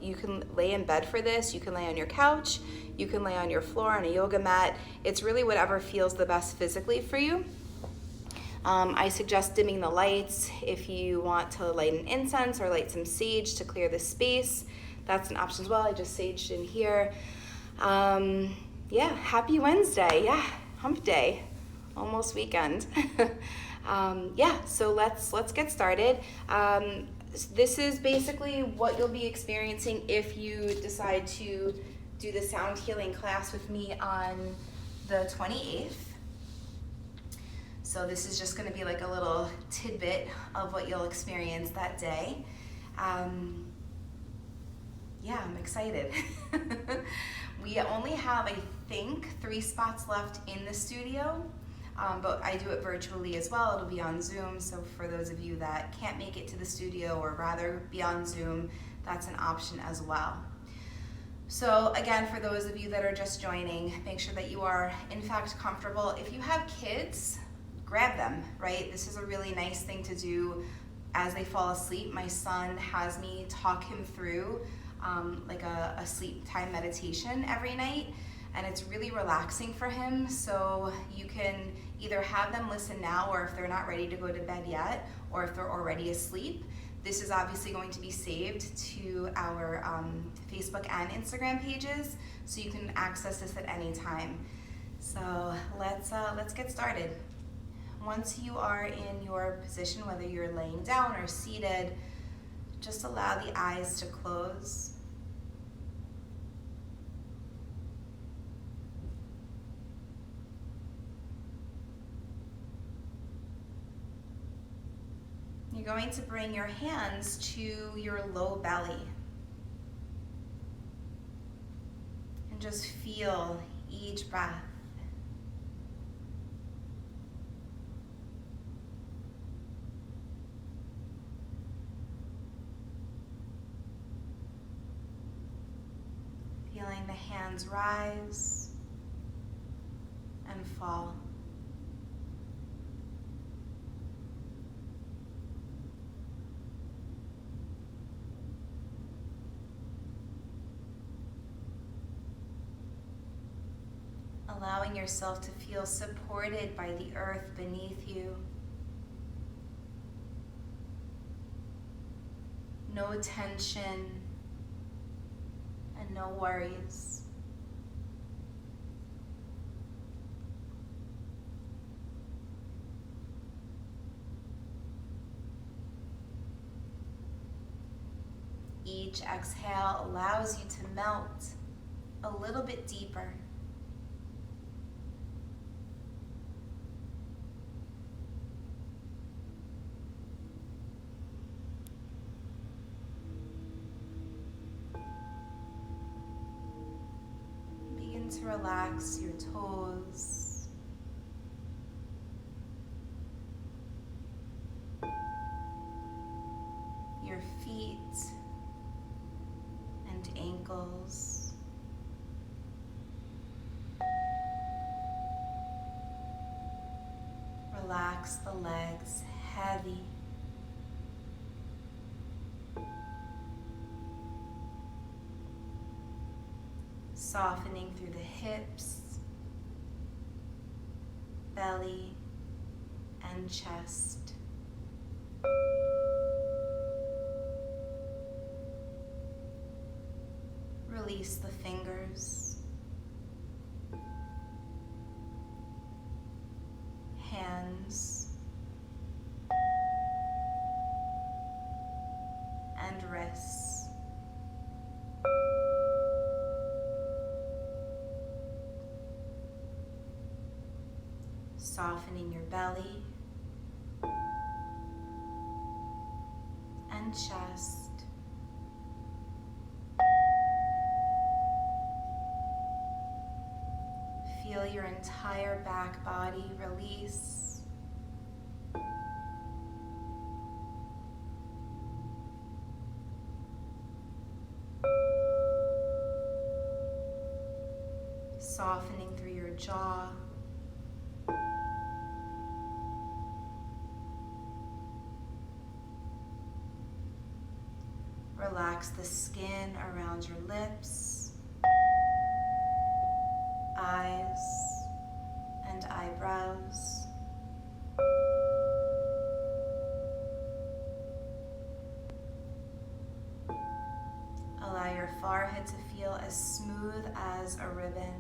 You can lay in bed for this, you can lay on your couch, you can lay on your floor on a yoga mat. It's really whatever feels the best physically for you. I suggest dimming the lights. If you want to light an incense or light some sage to clear the space, that's an option as well. I just saged in here. Yeah, happy Wednesday. Yeah, hump day, almost weekend. Yeah, so let's get started. This is basically what you'll be experiencing if you decide to do the sound healing class with me on the 28th. So this is just going to be like a little tidbit of what you'll experience that day. Yeah, I'm excited. We only have, I think, 3 spots left in the studio, but I do it virtually as well. It'll be on Zoom, so for those of you that can't make it to the studio or rather be on Zoom, that's an option as well. So again, for those of you that are just joining, make sure that you are in fact comfortable. If you have kids, grab them, right? This is a really nice thing to do as they fall asleep. My son has me talk him through like a sleep time meditation every night, and it's really relaxing for him. So you can either have them listen now, or if they're not ready to go to bed yet, or if they're already asleep, this is obviously going to be saved to our Facebook and Instagram pages, so you can access this at any time. So let's get started. Once you are in your position, whether you're laying down or seated, just allow the eyes to close. You're going to bring your hands to your low belly and just feel each breath. Feeling the hands rise and fall. Allowing yourself to feel supported by the earth beneath you. No tension and no worries. Each exhale allows you to melt a little bit deeper. To relax your toes, your feet and ankles, relax the legs heavy. Softening through the hips, belly, and chest. Release the fingers, hands, and wrists. Softening your belly and chest. Feel your entire back body release. Softening through your jaw. Relax the skin around your lips, eyes, and eyebrows. Allow your forehead to feel as smooth as a ribbon.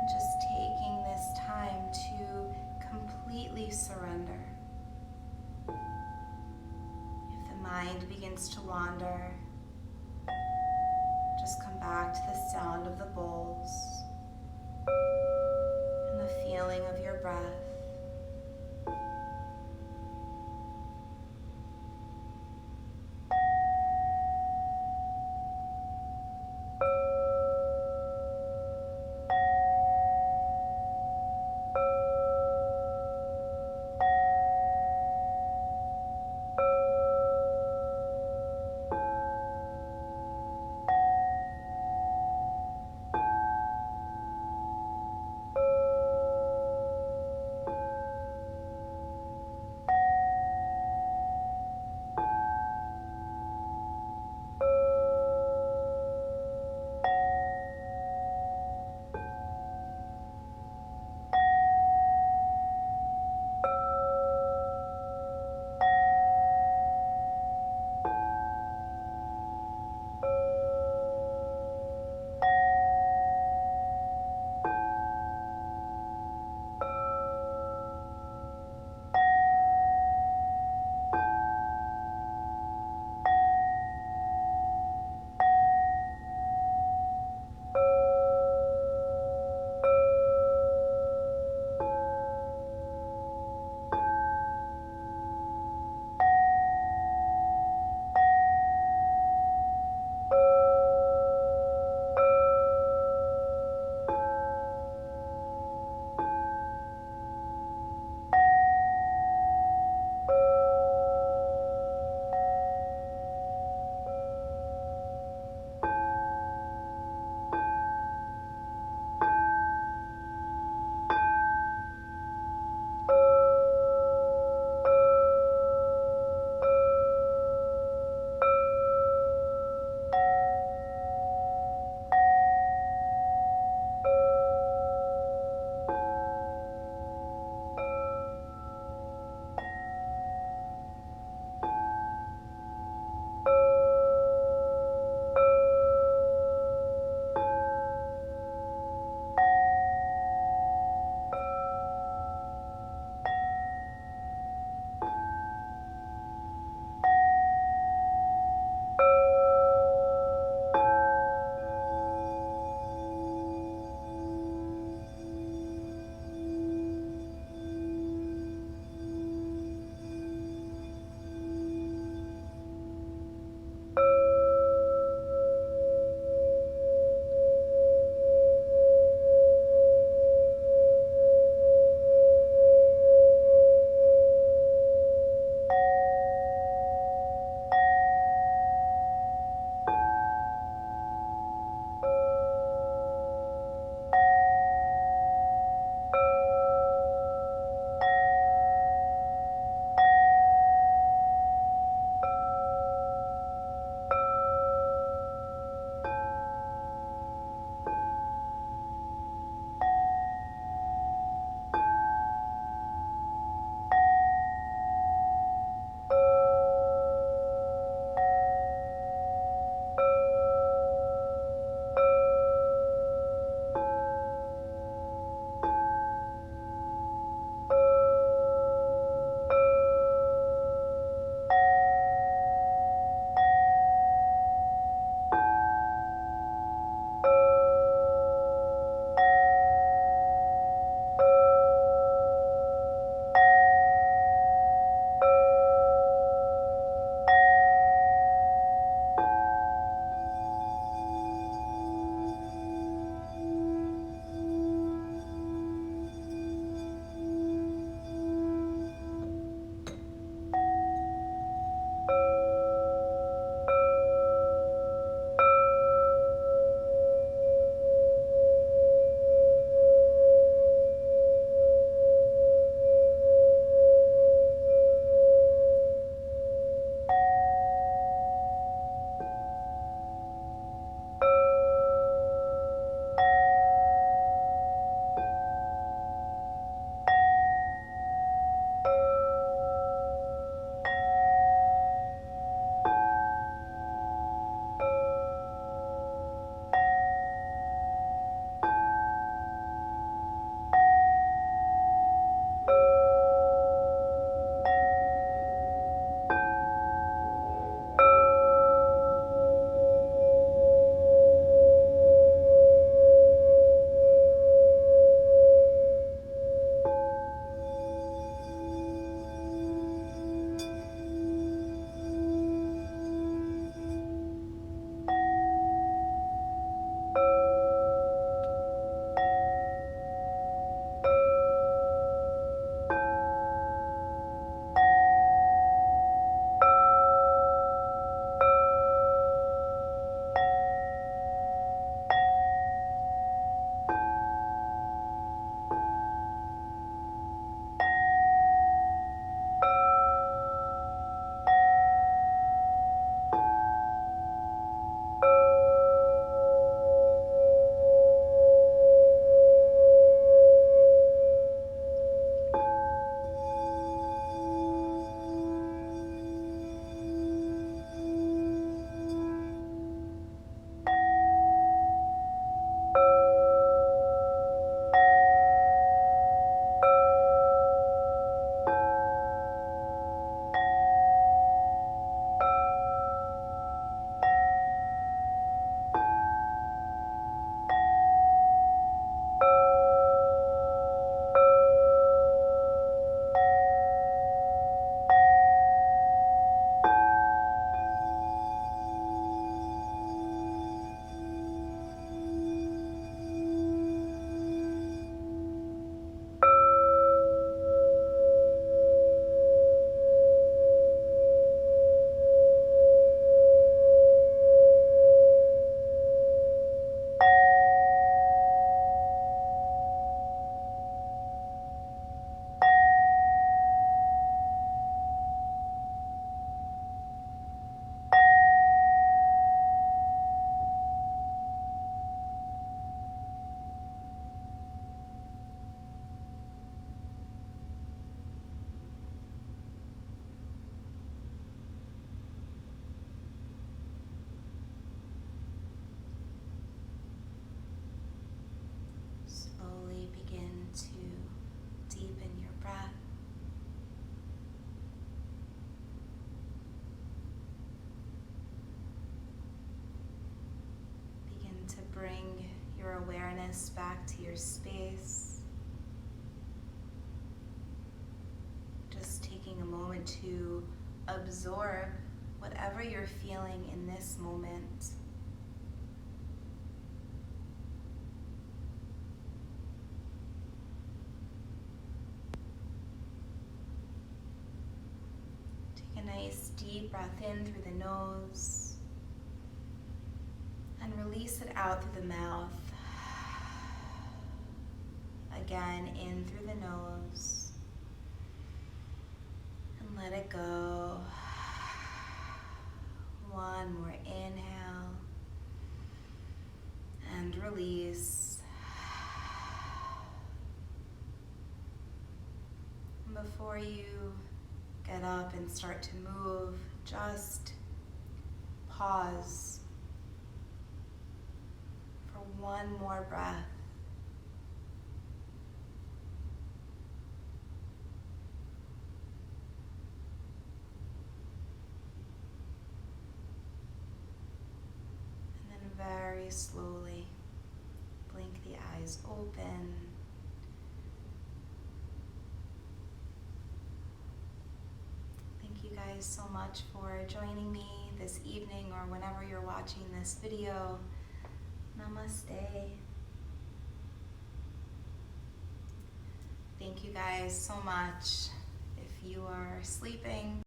Just taking this time to completely surrender. If the mind begins to wander, just come back to the sound of the bowls and the feeling of your breath. awareness back to your space. Just taking a moment to absorb whatever you're feeling in this moment. Take a nice deep breath in through the nose and release it out through the mouth. Again, in through the nose and let it go. One more inhale and release. And before you get up and start to move, just pause for one more breath. Very slowly blink the eyes open. Thank you guys so much for joining me this evening or whenever you're watching this video. Namaste. Thank you guys so much. If you are sleeping,